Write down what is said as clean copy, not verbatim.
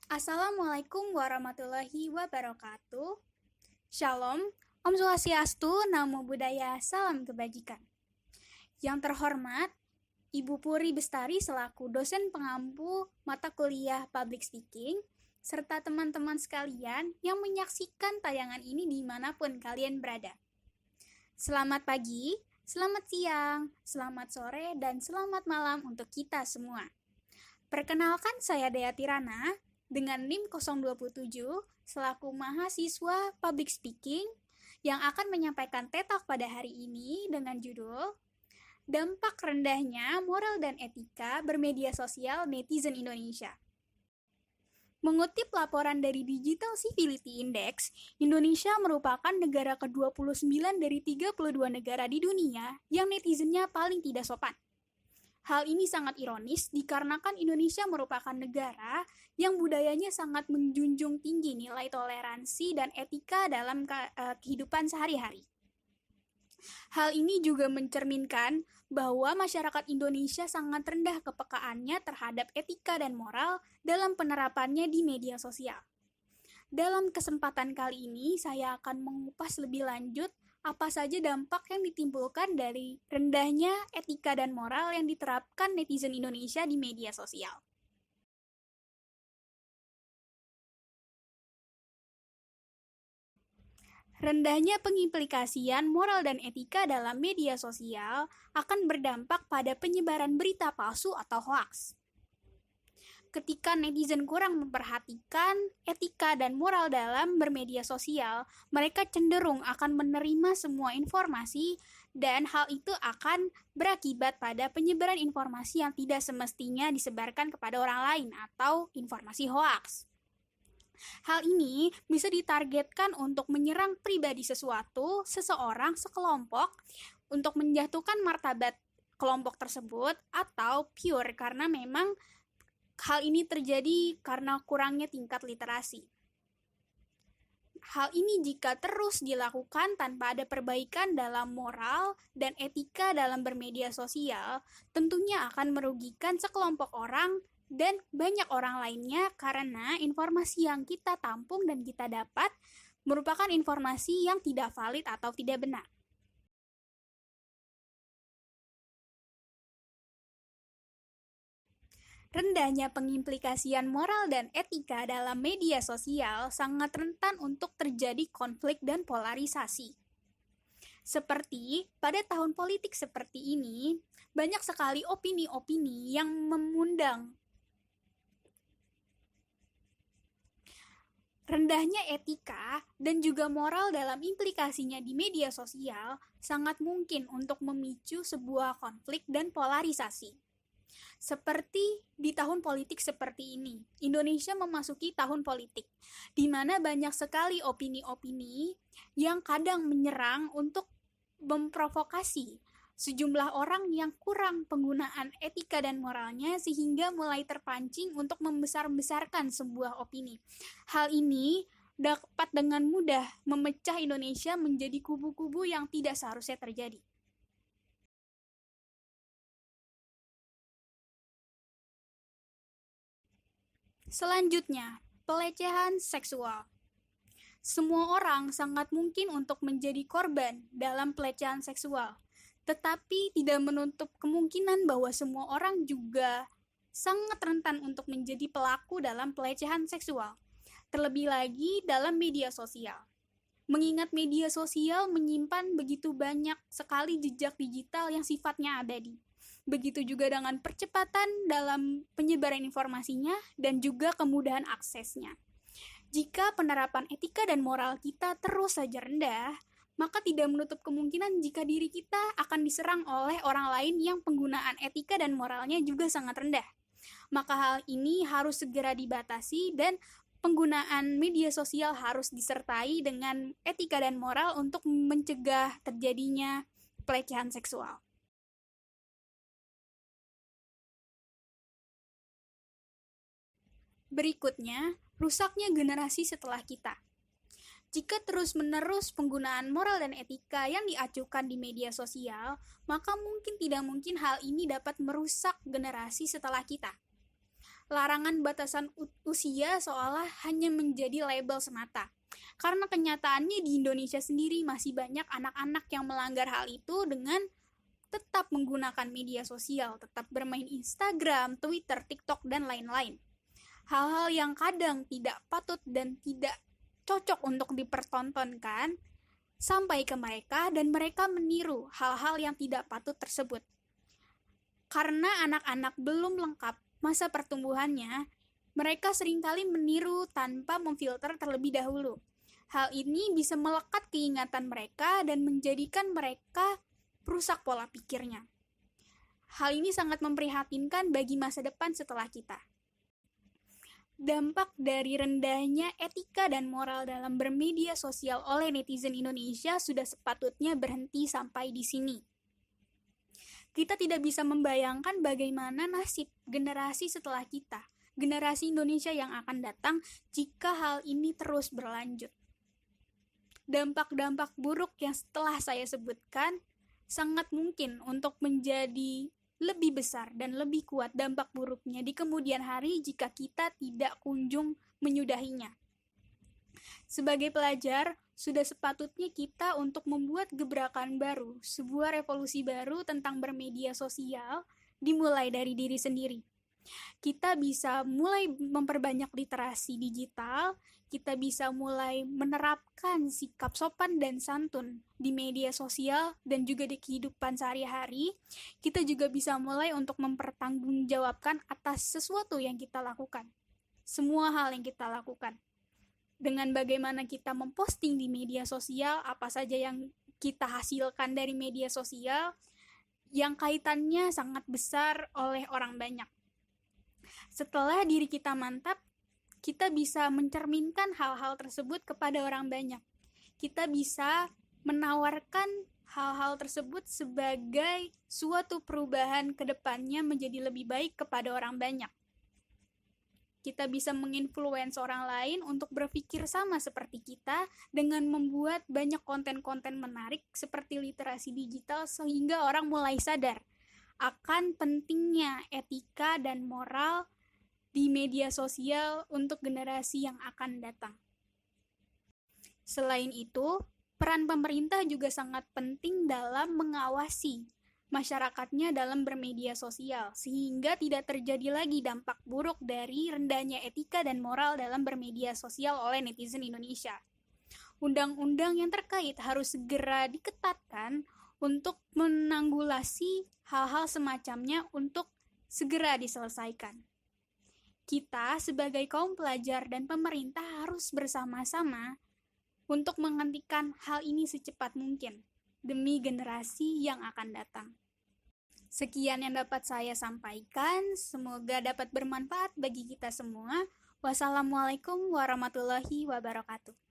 Assalamualaikum warahmatullahi wabarakatuh. Shalom, Om Swastiastu, Namo Buddhaya, salam kebajikan. Yang terhormat, Ibu Puri Bestari selaku dosen pengampu mata kuliah Public Speaking, serta teman-teman sekalian yang menyaksikan tayangan ini dimanapun kalian berada. Selamat pagi, selamat siang, selamat sore, dan selamat malam untuk kita semua. Perkenalkan, saya Dea Tirana dengan NIM 027 selaku mahasiswa Public Speaking yang akan menyampaikan TED Talk pada hari ini dengan judul Dampak Rendahnya Moral dan Etika Bermedia Sosial Netizen Indonesia. Mengutip laporan dari Digital Civility Index, Indonesia merupakan negara ke-29 dari 32 negara di dunia yang netizennya paling tidak sopan. Hal ini sangat ironis dikarenakan Indonesia merupakan negara yang budayanya sangat menjunjung tinggi nilai toleransi dan etika dalam kehidupan sehari-hari. Hal ini juga mencerminkan bahwa masyarakat Indonesia sangat rendah kepekaannya terhadap etika dan moral dalam penerapannya di media sosial. Dalam kesempatan kali ini, saya akan mengupas lebih lanjut apa saja dampak yang ditimbulkan dari rendahnya etika dan moral yang diterapkan netizen Indonesia di media sosial. Rendahnya pengimplikasian moral dan etika dalam media sosial akan berdampak pada penyebaran berita palsu atau hoaks. Ketika netizen kurang memperhatikan etika dan moral dalam bermedia sosial, mereka cenderung akan menerima semua informasi dan hal itu akan berakibat pada penyebaran informasi yang tidak semestinya disebarkan kepada orang lain atau informasi hoaks. Hal ini bisa ditargetkan untuk menyerang pribadi seseorang, sekelompok, untuk menjatuhkan martabat kelompok tersebut atau pure karena memang hal ini terjadi karena kurangnya tingkat literasi. Hal ini jika terus dilakukan tanpa ada perbaikan dalam moral dan etika dalam bermedia sosial, tentunya akan merugikan sekelompok orang dan banyak orang lainnya karena informasi yang kita tampung dan kita dapat merupakan informasi yang tidak valid atau tidak benar. Rendahnya pengimplikasian moral dan etika dalam media sosial sangat rentan untuk terjadi konflik dan polarisasi. Seperti pada tahun politik seperti ini, banyak sekali opini-opini yang mengundang. Rendahnya etika dan juga moral dalam implikasinya di media sosial sangat mungkin untuk memicu sebuah konflik dan polarisasi. Seperti di tahun politik seperti ini, Indonesia memasuki tahun politik, di mana banyak sekali opini-opini yang kadang menyerang untuk memprovokasi sejumlah orang yang kurang penggunaan etika dan moralnya sehingga mulai terpancing untuk membesar-besarkan sebuah opini. Hal ini dapat dengan mudah memecah Indonesia menjadi kubu-kubu yang tidak seharusnya terjadi. Selanjutnya, pelecehan seksual. Semua orang sangat mungkin untuk menjadi korban dalam pelecehan seksual, tetapi tidak menutup kemungkinan bahwa semua orang juga sangat rentan untuk menjadi pelaku dalam pelecehan seksual, terlebih lagi dalam media sosial. Mengingat media sosial menyimpan begitu banyak sekali jejak digital yang sifatnya abadi. Begitu juga dengan percepatan dalam penyebaran informasinya dan juga kemudahan aksesnya. Jika penerapan etika dan moral kita terus saja rendah, maka tidak menutup kemungkinan jika diri kita akan diserang oleh orang lain yang penggunaan etika dan moralnya juga sangat rendah. Maka hal ini harus segera dibatasi dan penggunaan media sosial harus disertai dengan etika dan moral untuk mencegah terjadinya pelecehan seksual. Berikutnya, rusaknya generasi setelah kita. Jika terus-menerus penggunaan moral dan etika yang diacukan di media sosial, maka tidak mungkin hal ini dapat merusak generasi setelah kita. Larangan batasan usia seolah hanya menjadi label semata. Karena kenyataannya di Indonesia sendiri masih banyak anak-anak yang melanggar hal itu dengan tetap menggunakan media sosial, tetap bermain Instagram, Twitter, TikTok, dan lain-lain. Hal-hal yang kadang tidak patut dan tidak cocok untuk dipertontonkan sampai ke mereka dan mereka meniru hal-hal yang tidak patut tersebut. Karena anak-anak belum lengkap masa pertumbuhannya, mereka seringkali meniru tanpa memfilter terlebih dahulu. Hal ini bisa melekat keingatan mereka dan menjadikan mereka merusak pola pikirnya. Hal ini sangat memprihatinkan bagi masa depan setelah kita. Dampak dari rendahnya etika dan moral dalam bermedia sosial oleh netizen Indonesia sudah sepatutnya berhenti sampai di sini. Kita tidak bisa membayangkan bagaimana nasib generasi setelah kita, generasi Indonesia yang akan datang jika hal ini terus berlanjut. Dampak-dampak buruk yang setelah saya sebutkan sangat mungkin untuk menjadi lebih besar dan lebih kuat dampak buruknya di kemudian hari jika kita tidak kunjung menyudahinya. Sebagai pelajar, sudah sepatutnya kita untuk membuat gebrakan baru, sebuah revolusi baru tentang bermedia sosial, dimulai dari diri sendiri. Kita bisa mulai memperbanyak literasi digital, kita bisa mulai menerapkan sikap sopan dan santun di media sosial dan juga di kehidupan sehari-hari. Kita juga bisa mulai untuk mempertanggungjawabkan atas sesuatu yang kita lakukan. Semua hal yang kita lakukan. Dengan bagaimana kita memposting di media sosial, apa saja yang kita hasilkan dari media sosial, yang kaitannya sangat besar oleh orang banyak. Setelah diri kita mantap, kita bisa mencerminkan hal-hal tersebut kepada orang banyak. Kita bisa menawarkan hal-hal tersebut sebagai suatu perubahan ke depannya menjadi lebih baik kepada orang banyak. Kita bisa menginfluence orang lain untuk berpikir sama seperti kita dengan membuat banyak konten-konten menarik seperti literasi digital sehingga orang mulai sadar akan pentingnya etika dan moral di media sosial untuk generasi yang akan datang. Selain itu, peran pemerintah juga sangat penting dalam mengawasi masyarakatnya dalam bermedia sosial, sehingga tidak terjadi lagi dampak buruk dari rendahnya etika dan moral dalam bermedia sosial oleh netizen Indonesia. Undang-undang yang terkait harus segera diketatkan untuk menanggulangi hal-hal semacamnya untuk segera diselesaikan. Kita sebagai kaum pelajar dan pemerintah harus bersama-sama untuk menghentikan hal ini secepat mungkin demi generasi yang akan datang. Sekian yang dapat saya sampaikan, semoga dapat bermanfaat bagi kita semua. Wassalamualaikum warahmatullahi wabarakatuh.